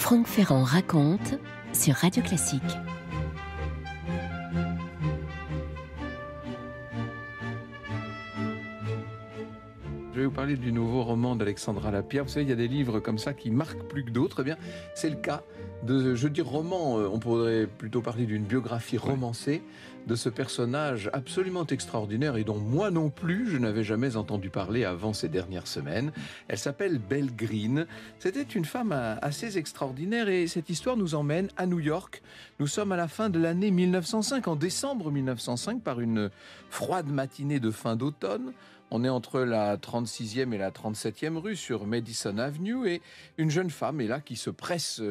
Franck Ferrand raconte sur Radio Classique. Je vais vous parler du nouveau roman d'Alexandra Lapierre. Vous savez, il y a des livres comme ça qui marquent plus que d'autres. Eh bien, c'est le cas de, je dis roman, on pourrait plutôt parler d'une biographie romancée de ce personnage absolument extraordinaire et dont moi non plus, je n'avais jamais entendu parler avant ces dernières semaines. Elle s'appelle Belle Greene. C'était une femme assez extraordinaire et cette histoire nous emmène à New York. Nous sommes à la fin de l'année 1905, en décembre 1905, par une froide matinée de fin d'automne. On est entre la 36e et la 37e rue sur Madison Avenue et une jeune femme est là qui se presse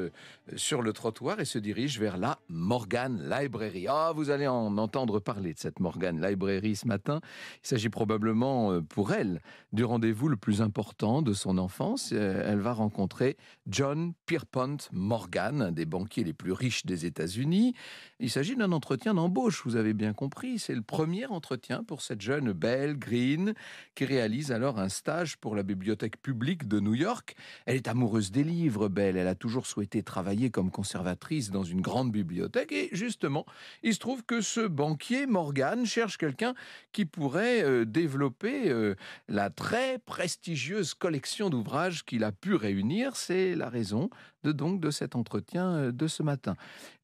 sur le trottoir et se dirige vers la Morgan Library. Ah, vous allez en entendre parler de cette Morgan Library ce matin. Il s'agit probablement pour elle du rendez-vous le plus important de son enfance. Elle va rencontrer John Pierpont Morgan, un des banquiers les plus riches des États-Unis. Il s'agit d'un entretien d'embauche, vous avez bien compris. C'est le premier entretien pour cette jeune Belle Greene qui réalise alors un stage pour la bibliothèque publique de New York. Elle est amoureuse des livres, Belle. Elle a toujours souhaité travailler comme conservatrice dans une grande bibliothèque. Et justement, il se trouve que ce banquier, Morgan, cherche quelqu'un qui pourrait développer la très prestigieuse collection d'ouvrages qu'il a pu réunir. C'est la raison de cet entretien de ce matin.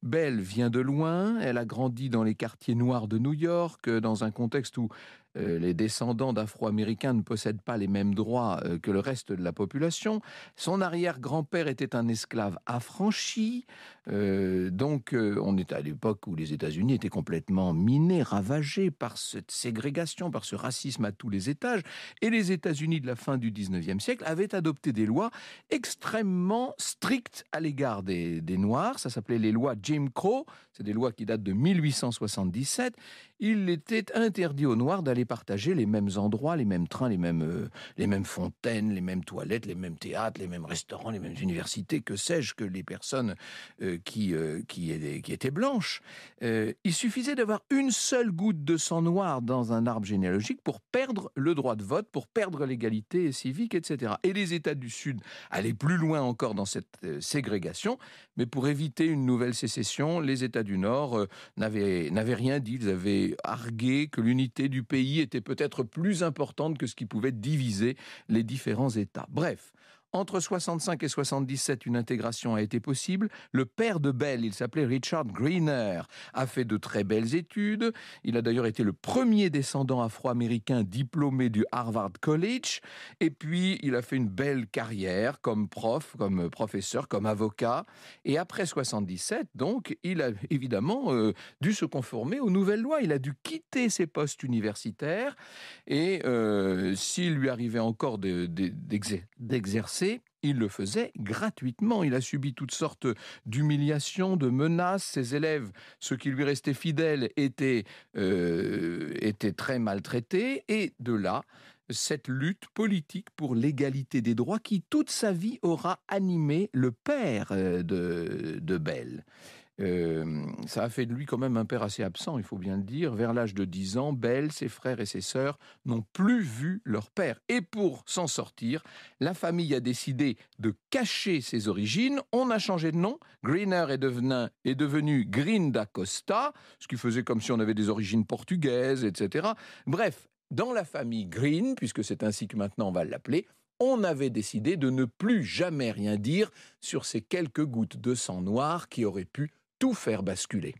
Belle vient de loin. Elle a grandi dans les quartiers noirs de New York, dans un contexte où les descendants d'Afro-Américains ne possèdent pas les mêmes droits que le reste de la population. Son arrière-grand-père était un esclave affranchi. On est à l'époque où les États-Unis étaient complètement minés, ravagés par cette ségrégation, par ce racisme à tous les étages. Et les États-Unis de la fin du 19e siècle avaient adopté des lois extrêmement strictes à l'égard des Noirs. Ça s'appelait les lois Jim Crow. C'est des lois qui datent de 1877. Il était interdit aux Noirs d'aller partager les mêmes endroits, les mêmes trains, les mêmes fontaines, les mêmes toilettes, les mêmes théâtres, les mêmes restaurants, les mêmes universités, que sais-je, que les personnes qui étaient blanches. Il suffisait d'avoir une seule goutte de sang noir dans un arbre généalogique pour perdre le droit de vote, pour perdre l'égalité civique, etc. Et les États du Sud allaient plus loin encore dans cette ségrégation, mais pour éviter une nouvelle sécession, les États du Nord n'avaient rien dit. Ils avaient argué que l'unité du pays était peut-être plus importante que ce qui pouvait diviser les différents États. Bref, entre 65 et 77, une intégration a été possible. Le père de Belle, il s'appelait Richard Greener, a fait de très belles études. Il a d'ailleurs été le premier descendant afro-américain diplômé du Harvard College. Et puis, il a fait une belle carrière comme prof, comme professeur, comme avocat. Et après 77, donc, il a évidemment dû se conformer aux nouvelles lois. Il a dû quitter ses postes universitaires. Et s'il lui arrivait encore d'exercer, il le faisait gratuitement. Il a subi toutes sortes d'humiliations, de menaces. Ses élèves, ceux qui lui restaient fidèles, étaient très maltraités. Et de là, cette lutte politique pour l'égalité des droits qui, toute sa vie, aura animé le père de Belle. Ça a fait de lui quand même un père assez absent, il faut bien le dire. Vers l'âge de 10 ans, Belle, ses frères et ses sœurs n'ont plus vu leur père. Et pour s'en sortir, la famille a décidé de cacher ses origines. On a changé de nom. Greener est devenu Greene da Costa, ce qui faisait comme si on avait des origines portugaises, etc. Bref, dans la famille Greene, puisque c'est ainsi que maintenant on va l'appeler, on avait décidé de ne plus jamais rien dire sur ces quelques gouttes de sang noir qui auraient pu tout faire basculer.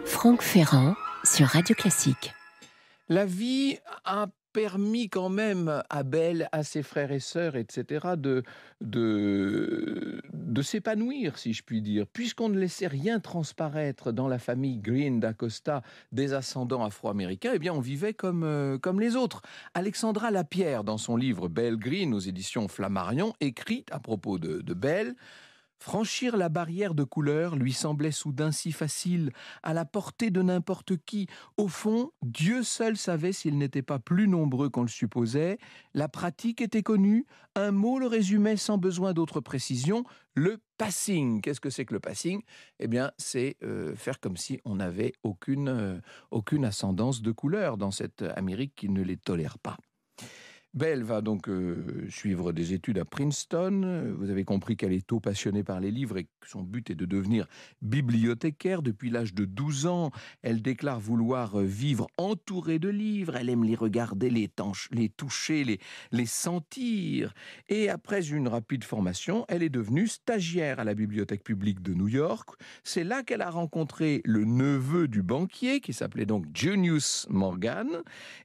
Franck Ferrand sur Radio Classique. La vie a permis quand même à Belle, à ses frères et sœurs, etc., de s'épanouir, si je puis dire. Puisqu'on ne laissait rien transparaître dans la famille Greene da Costa des ascendants afro-américains, eh bien on vivait comme les autres. Alexandra Lapierre, dans son livre Belle Greene, aux éditions Flammarion, écrit à propos de Belle: franchir la barrière de couleur lui semblait soudain si facile, à la portée de n'importe qui. Au fond, Dieu seul savait s'ils n'étaient pas plus nombreux qu'on le supposait. La pratique était connue, un mot le résumait sans besoin d'autre précision: le passing. Qu'est-ce que c'est que le passing ? Eh bien, c'est faire comme si on n'avait aucune ascendance de couleur dans cette Amérique qui ne les tolère pas. Belle va donc suivre des études à Princeton. Vous avez compris qu'elle est tôt passionnée par les livres et que son but est de devenir bibliothécaire. Depuis l'âge de 12 ans, elle déclare vouloir vivre entourée de livres. Elle aime les regarder, les toucher, les sentir. Et après une rapide formation, elle est devenue stagiaire à la Bibliothèque publique de New York. C'est là qu'elle a rencontré le neveu du banquier, qui s'appelait donc Junius Morgan.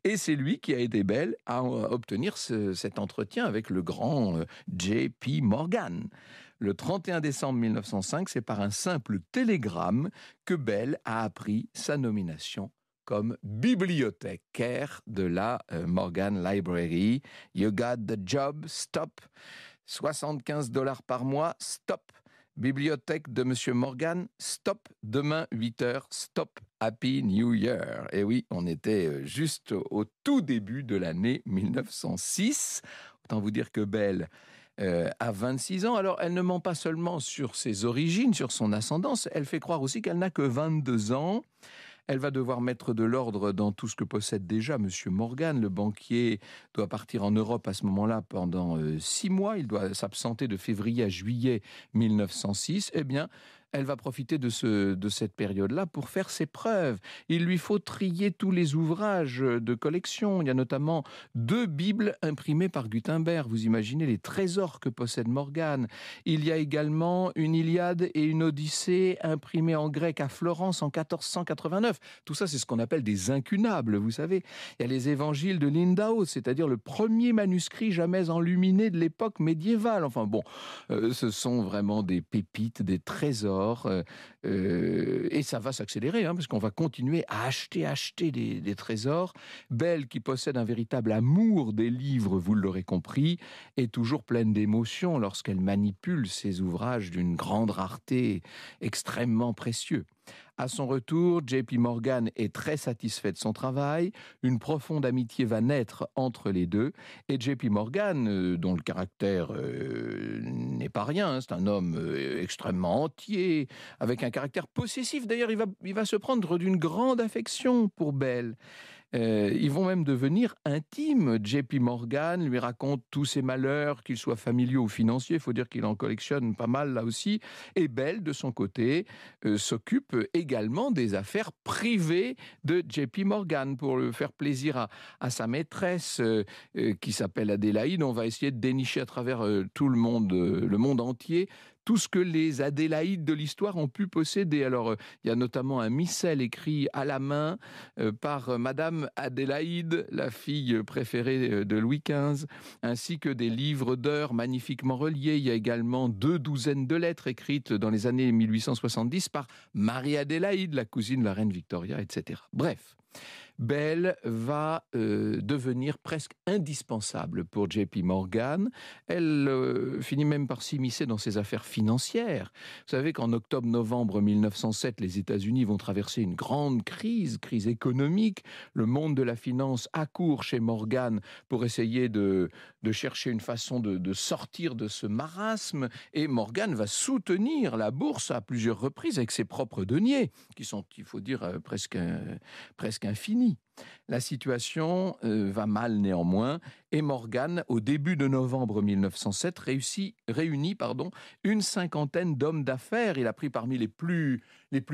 Et c'est lui qui a aidé Belle à obtenir cet entretien avec le grand J.P. Morgan. Le 31 décembre 1905, c'est par un simple télégramme que Belle a appris sa nomination comme bibliothécaire de la Morgan Library. You got the job, stop. $75 par mois, stop. Bibliothèque de Monsieur Morgan, stop. Demain, 8h, stop. Happy New Year. Et oui, on était juste au tout début de l'année 1906. Autant vous dire que Belle a 26 ans. Alors, elle ne ment pas seulement sur ses origines, sur son ascendance, elle fait croire aussi qu'elle n'a que 22 ans. Elle va devoir mettre de l'ordre dans tout ce que possède déjà Monsieur Morgan. Le banquier doit partir en Europe à ce moment-là pendant 6 mois. Il doit s'absenter de février à juillet 1906. Eh bien, elle va profiter de cette période-là pour faire ses preuves. Il lui faut trier tous les ouvrages de collection. Il y a notamment 2 Bibles imprimées par Gutenberg. Vous imaginez les trésors que possède Morgan. Il y a également une Iliade et une Odyssée imprimées en grec à Florence en 1489. Tout ça, c'est ce qu'on appelle des incunables, vous savez. Il y a les évangiles de Lindau, c'est-à-dire le premier manuscrit jamais enluminé de l'époque médiévale. Enfin bon, ce sont vraiment des pépites, des trésors. Et ça va s'accélérer, parce qu'on va continuer à acheter des trésors. Belle, qui possède un véritable amour des livres, vous l'aurez compris, est toujours pleine d'émotions lorsqu'elle manipule ces ouvrages d'une grande rareté, extrêmement précieux. À son retour, J.P. Morgan est très satisfait de son travail. Une profonde amitié va naître entre les deux. Et J.P. Morgan, dont le caractère n'est pas rien, c'est un homme extrêmement entier, avec un caractère possessif. D'ailleurs, il va se prendre d'une grande affection pour Belle. Ils vont même devenir intimes. J.P. Morgan lui raconte tous ses malheurs, qu'ils soient familiaux ou financiers. Il faut dire qu'il en collectionne pas mal là aussi. Et Belle, de son côté, s'occupe également des affaires privées de J.P. Morgan pour le faire plaisir à sa maîtresse qui s'appelle Adélaïde. On va essayer de dénicher à travers tout le monde entier, tout ce que les Adélaïdes de l'histoire ont pu posséder. Alors, il y a notamment un missel écrit à la main par Madame Adélaïde, la fille préférée de Louis XV, ainsi que des livres d'heures magnifiquement reliés. Il y a également 2 douzaines de lettres écrites dans les années 1870 par Marie-Adélaïde, la cousine de la reine Victoria, etc. Bref, Belle va devenir presque indispensable pour J.P. Morgan. Elle finit même par s'immiscer dans ses affaires financières. Vous savez qu'en octobre-novembre 1907, les États-Unis vont traverser une grande crise économique. Le monde de la finance accourt chez Morgan pour essayer de chercher une façon de sortir de ce marasme. Et Morgan va soutenir la bourse à plusieurs reprises avec ses propres deniers, qui sont, il faut dire, presque infinis. La situation va mal néanmoins et Morgan, au début de novembre 1907, réunit une cinquantaine d'hommes d'affaires. Il a pris parmi les plus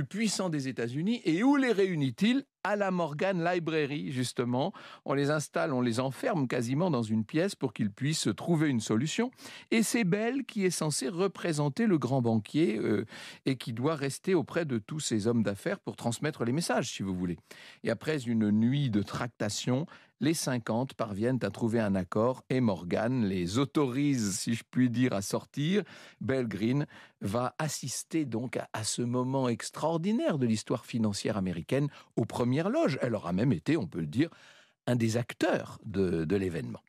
puissants des États-Unis. Et où les réunit-il ? À la Morgan Library, justement. On les installe, on les enferme quasiment dans une pièce pour qu'ils puissent trouver une solution. Et c'est Belle qui est censée représenter le grand banquier et qui doit rester auprès de tous ces hommes d'affaires pour transmettre les messages, si vous voulez. Et après une nuit de tractation, les 50 parviennent à trouver un accord et Morgan les autorise, si je puis dire, à sortir. Belle Greene va assister donc à ce moment extraordinaire de l'histoire financière américaine aux premières loges. Elle aura même été, on peut le dire, un des acteurs de l'événement.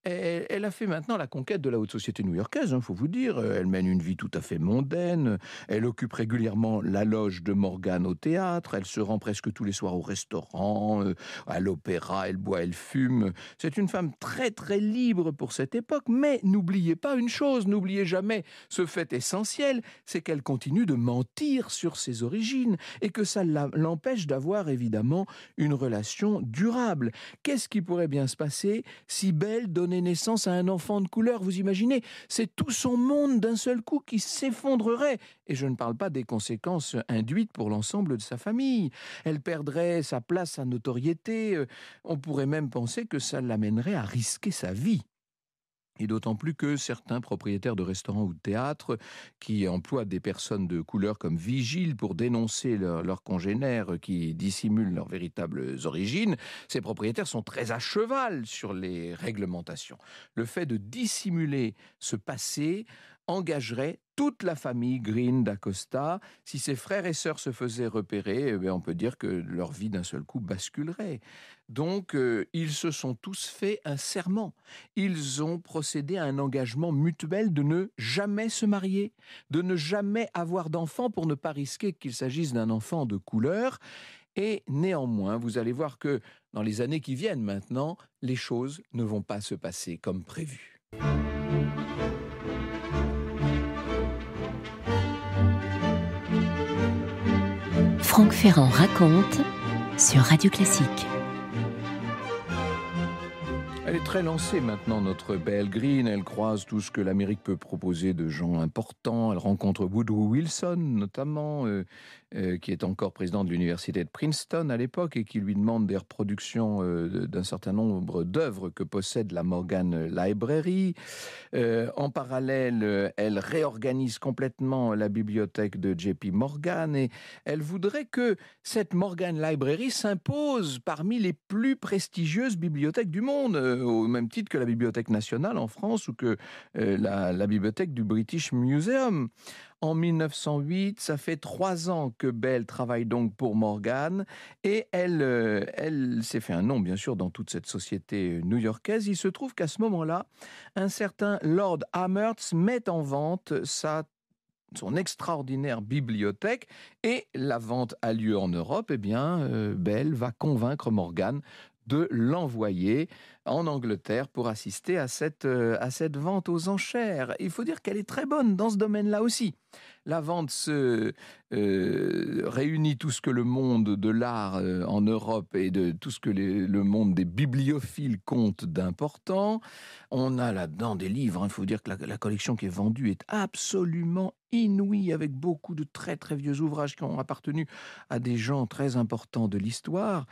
Elle a fait maintenant la conquête de la haute société new-yorkaise, faut vous dire. Elle mène une vie tout à fait mondaine. Elle occupe régulièrement la loge de Morgan au théâtre. Elle se rend presque tous les soirs au restaurant, à l'opéra. Elle boit, elle fume. C'est une femme très très libre pour cette époque. Mais n'oubliez pas une chose, n'oubliez jamais ce fait essentiel, c'est qu'elle continue de mentir sur ses origines et que ça l'empêche d'avoir évidemment une relation durable. Qu'est-ce qui pourrait bien se passer si Belle donnait naissance à un enfant de couleur? Vous imaginez, c'est tout son monde d'un seul coup qui s'effondrerait. Et je ne parle pas des conséquences induites pour l'ensemble de sa famille. Elle perdrait sa place, sa notoriété. On pourrait même penser que ça l'amènerait à risquer sa vie. Et d'autant plus que certains propriétaires de restaurants ou de théâtres qui emploient des personnes de couleur comme vigiles pour dénoncer leurs congénères qui dissimulent leurs véritables origines, ces propriétaires sont très à cheval sur les réglementations. Le fait de dissimuler ce passé engagerait toute la famille Green d'Acosta. Si ses frères et sœurs se faisaient repérer, on peut dire que leur vie d'un seul coup basculerait. Donc, ils se sont tous fait un serment. Ils ont procédé à un engagement mutuel de ne jamais se marier, de ne jamais avoir d'enfant pour ne pas risquer qu'il s'agisse d'un enfant de couleur. Et néanmoins, vous allez voir que dans les années qui viennent maintenant, les choses ne vont pas se passer comme prévu. Franck Ferrand raconte sur Radio Classique. Elle est très lancée maintenant, notre Belle Green. Elle croise tout ce que l'Amérique peut proposer de gens importants. Elle rencontre Woodrow Wilson, notamment, qui est encore président de l'université de Princeton à l'époque et qui lui demande des reproductions d'un certain nombre d'œuvres que possède la Morgan Library. En parallèle, elle réorganise complètement la bibliothèque de JP Morgan et elle voudrait que cette Morgan Library s'impose parmi les plus prestigieuses bibliothèques du monde, au même titre que la Bibliothèque nationale en France ou que la bibliothèque du British Museum. En 1908, ça fait 3 ans que Belle travaille donc pour Morgan et elle s'est fait un nom bien sûr dans toute cette société new-yorkaise. Il se trouve qu'à ce moment-là, un certain Lord Amherst met en vente son extraordinaire bibliothèque et la vente a lieu en Europe. Belle va convaincre Morgan de l'envoyer en Angleterre pour assister à cette vente aux enchères. Il faut dire qu'elle est très bonne dans ce domaine-là aussi. La vente réunit tout ce que le monde de l'art en Europe et de tout ce que le monde des bibliophiles compte d'important. On a là-dedans des livres, il faut dire que la collection qui est vendue est absolument inouïe, avec beaucoup de très très vieux ouvrages qui ont appartenu à des gens très importants de l'histoire.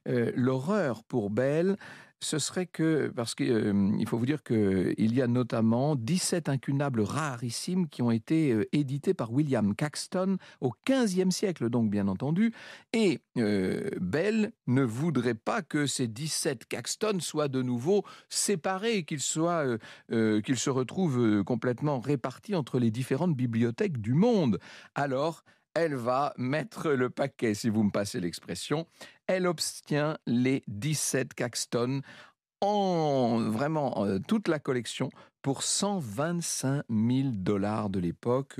L'horreur pour Belle, ce serait que, parce qu'il faut vous dire qu'il y a notamment 17 incunables rarissimes qui ont été édités par William Caxton au XVe siècle, donc bien entendu, et Belle ne voudrait pas que ces 17 Caxton soient de nouveau séparés, qu'ils se retrouvent complètement répartis entre les différentes bibliothèques du monde. Alors, elle va mettre le paquet, si vous me passez l'expression. Elle obtient les 17 Caxton toute la collection pour $125 000 de l'époque.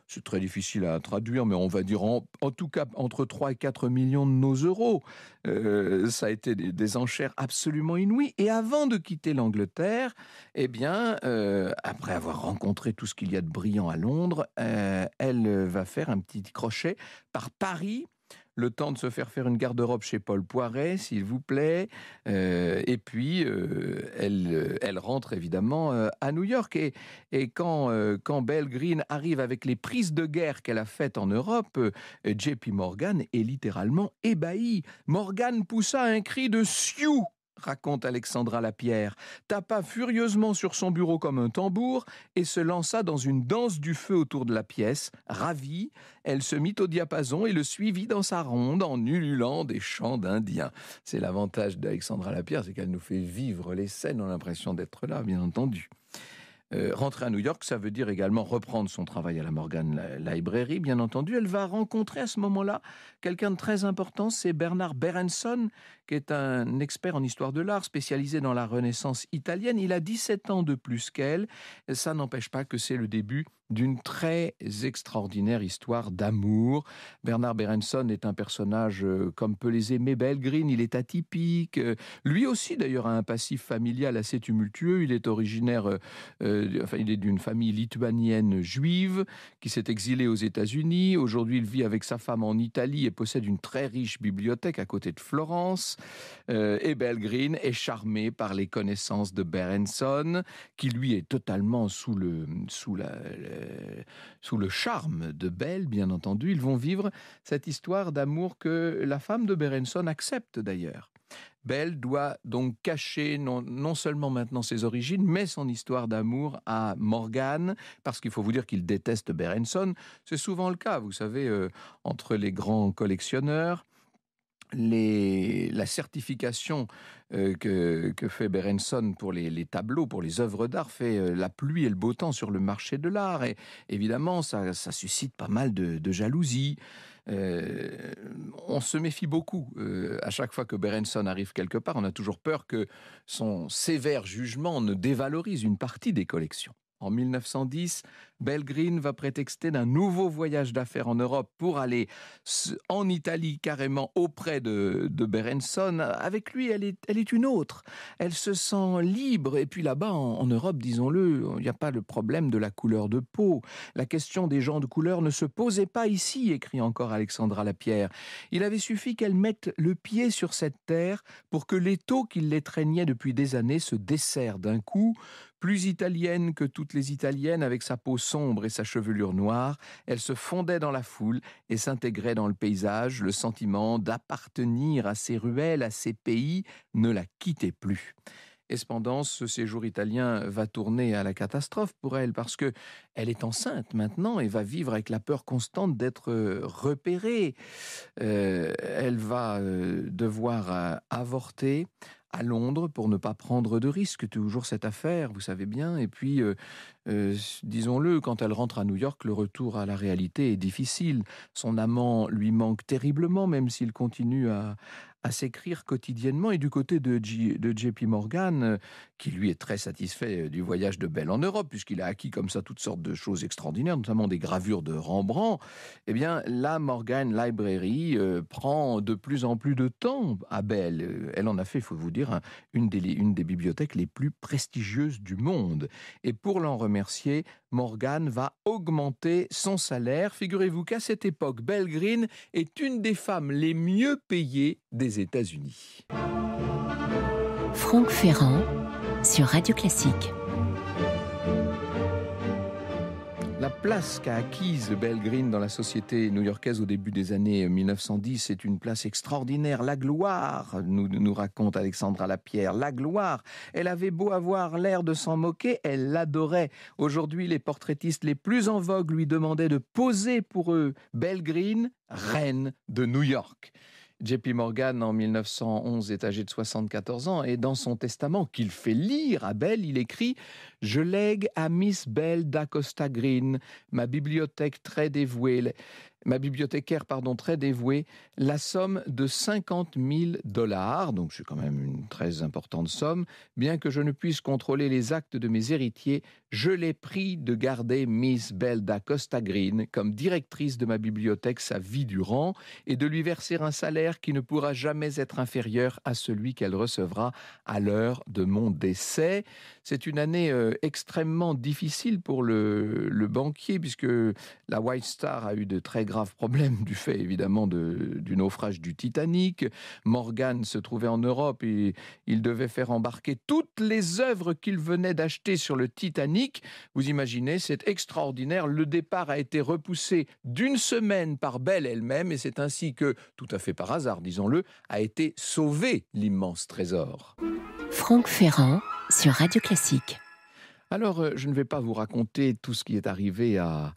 C'est très difficile à traduire, mais on va dire en tout cas entre 3 et 4 millions de nos euros. Ça a été des enchères absolument inouïes. Et avant de quitter l'Angleterre, après avoir rencontré tout ce qu'il y a de brillant à Londres, elle va faire un petit crochet par Paris, le temps de se faire une garde-robe chez Paul Poiret, s'il vous plaît. Et puis, elle rentre évidemment à New York. Et quand Belle Green arrive avec les prises de guerre qu'elle a faites en Europe, JP Morgan est littéralement ébahi. Morgan poussa un cri de « Sioux !» raconte Alexandra Lapierre, tapa furieusement sur son bureau comme un tambour et se lança dans une danse du feu autour de la pièce. Ravie, elle se mit au diapason et le suivit dans sa ronde en ululant des chants d'indiens. C'est l'avantage d'Alexandra Lapierre, c'est qu'elle nous fait vivre les scènes, on a l'impression d'être là, bien entendu. Rentrer à New York, ça veut dire également reprendre son travail à la Morgan Library, bien entendu. Elle va rencontrer à ce moment-là quelqu'un de très important, c'est Bernard Berenson, qui est un expert en histoire de l'art, spécialisé dans la Renaissance italienne. Il a 17 ans de plus qu'elle. Ça n'empêche pas que c'est le début d'une très extraordinaire histoire d'amour. Bernard Berenson est un personnage comme peut les aimer Belle-Green, il est atypique. Lui aussi d'ailleurs a un passif familial assez tumultueux. Il est originaire, il est d'une famille lituanienne juive qui s'est exilée aux États-Unis. Aujourd'hui, il vit avec sa femme en Italie et possède une très riche bibliothèque à côté de Florence. Et Belle-Green est charmé par les connaissances de Berenson, qui lui est totalement sous le charme de Belle, bien entendu. Ils vont vivre cette histoire d'amour que la femme de Berenson accepte d'ailleurs. Belle doit donc cacher non seulement maintenant ses origines, mais son histoire d'amour à Morgan, parce qu'il faut vous dire qu'il déteste Berenson. C'est souvent le cas, vous savez, entre les grands collectionneurs. La certification que fait Berenson pour les tableaux, pour les œuvres d'art, fait la pluie et le beau temps sur le marché de l'art. Et évidemment, ça suscite pas mal de jalousie. On se méfie beaucoup. À chaque fois que Berenson arrive quelque part, on a toujours peur que son sévère jugement ne dévalorise une partie des collections. En 1910, Belle-Green va prétexter d'un nouveau voyage d'affaires en Europe pour aller en Italie carrément auprès de Berenson. Avec lui, elle est une autre. Elle se sent libre. Et puis là-bas, en Europe, disons-le, il n'y a pas le problème de la couleur de peau. La question des gens de couleur ne se posait pas ici, écrit encore Alexandra Lapierre. Il avait suffi qu'elle mette le pied sur cette terre pour que l'étau qui l'étreignait depuis des années se desserre d'un coup. Plus italienne que toutes les Italiennes, avec sa peau sombre et sa chevelure noire, elle se fondait dans la foule et s'intégrait dans le paysage. Le sentiment d'appartenir à ces ruelles, à ces pays, ne la quittait plus. Et cependant, ce séjour italien va tourner à la catastrophe pour elle, parce que elle est enceinte maintenant et va vivre avec la peur constante d'être repérée. Elle va devoir avorter à Londres pour ne pas prendre de risques, toujours cette affaire, vous savez bien. Et puis, disons-le, quand elle rentre à New York, le retour à la réalité est difficile. Son amant lui manque terriblement, même s'il continue à s'écrire quotidiennement. Et du côté de JP Morgan, qui lui est très satisfait du voyage de Belle en Europe, puisqu'il a acquis comme ça toutes sortes de choses extraordinaires, notamment des gravures de Rembrandt, eh bien, la Morgan Library prend de plus en plus de temps à Belle. Elle en a fait, il faut vous dire, une des bibliothèques les plus prestigieuses du monde. Et pour l'en remercier, Morgan va augmenter son salaire. Figurez-vous qu'à cette époque, Belle-Green est une des femmes les mieux payées des États-Unis. Franck Ferrand sur Radio Classique. La place qu'a acquise Belle-Green dans la société new-yorkaise au début des années 1910 est une place extraordinaire. La gloire, nous raconte Alexandra Lapierre, la gloire. Elle avait beau avoir l'air de s'en moquer, elle l'adorait. Aujourd'hui, les portraitistes les plus en vogue lui demandaient de poser pour eux. Belle-Green, reine de New York. JP Morgan, en 1911, est âgé de 74 ans et dans son testament qu'il fait lire à Belle, il écrit « Je lègue à Miss Belle d'Acosta Green, ma bibliothécaire très dévouée, la somme de $50,000, donc c'est quand même une très importante somme. Bien que je ne puisse contrôler les actes de mes héritiers, je l'ai pris de garder Miss Belle d'Acosta Green comme directrice de ma bibliothèque sa vie durant et de lui verser un salaire qui ne pourra jamais être inférieur à celui qu'elle recevra à l'heure de mon décès. » C'est une année extrêmement difficile pour le banquier, puisque la White Star a eu de très graves problèmes du fait évidemment du naufrage du Titanic. Morgan se trouvait en Europe et il devait faire embarquer toutes les œuvres qu'il venait d'acheter sur le Titanic. Vous imaginez, c'est extraordinaire. Le départ a été repoussé d'une semaine par Belle elle-même et c'est ainsi que, tout à fait par hasard, disons-le, a été sauvé l'immense trésor. Franck Ferrand sur Radio Classique. Alors, je ne vais pas vous raconter tout ce qui est arrivé à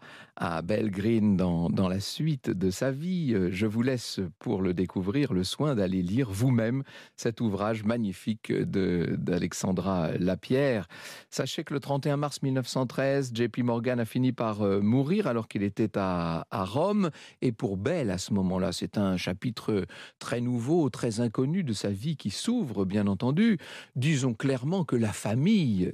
Bell Green dans la suite de sa vie. Je vous laisse, pour le découvrir, le soin d'aller lire vous-même cet ouvrage magnifique d'Alexandra Lapierre. Sachez que le 31 mars 1913, JP Morgan a fini par mourir alors qu'il était à Rome. Et pour Bell, à ce moment-là, c'est un chapitre très nouveau, très inconnu de sa vie qui s'ouvre, bien entendu. Disons clairement que la famille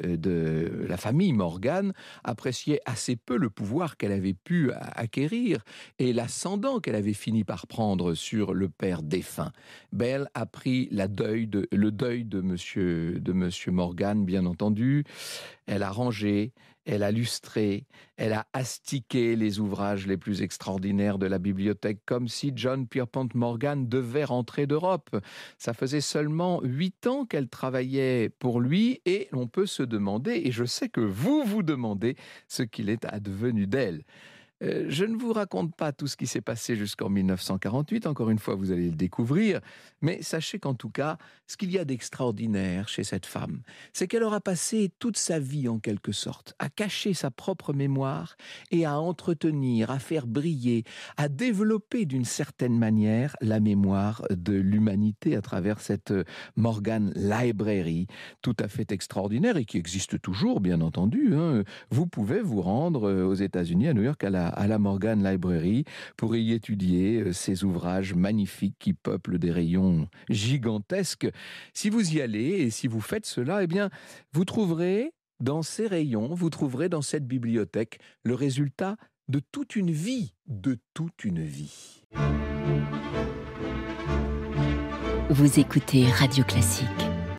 Morgan appréciait assez peu le pouvoir qu'elle avait pu acquérir et l'ascendant qu'elle avait fini par prendre sur le père défunt. Bell a pris le deuil de monsieur Morgan, bien entendu. Elle a rangé, elle a lustré, elle a astiqué les ouvrages les plus extraordinaires de la bibliothèque, comme si John Pierpont Morgan devait rentrer d'Europe. Ça faisait seulement 8 ans qu'elle travaillait pour lui, et on peut se demander, et je sais que vous vous demandez, ce qu'il est advenu d'elle. Je ne vous raconte pas tout ce qui s'est passé jusqu'en 1948, encore une fois vous allez le découvrir, mais sachez qu'en tout cas, ce qu'il y a d'extraordinaire chez cette femme, c'est qu'elle aura passé toute sa vie en quelque sorte à cacher sa propre mémoire et à entretenir, à faire briller, à développer d'une certaine manière la mémoire de l'humanité à travers cette Morgan Library, tout à fait extraordinaire et qui existe toujours bien entendu. Vous pouvez vous rendre aux États-Unis, à New York, à la Morgan Library pour y étudier ces ouvrages magnifiques qui peuplent des rayons gigantesques. Si vous y allez et si vous faites cela, eh bien, vous trouverez dans ces rayons, vous trouverez dans cette bibliothèque le résultat de toute une vie, Vous écoutez Radio Classique.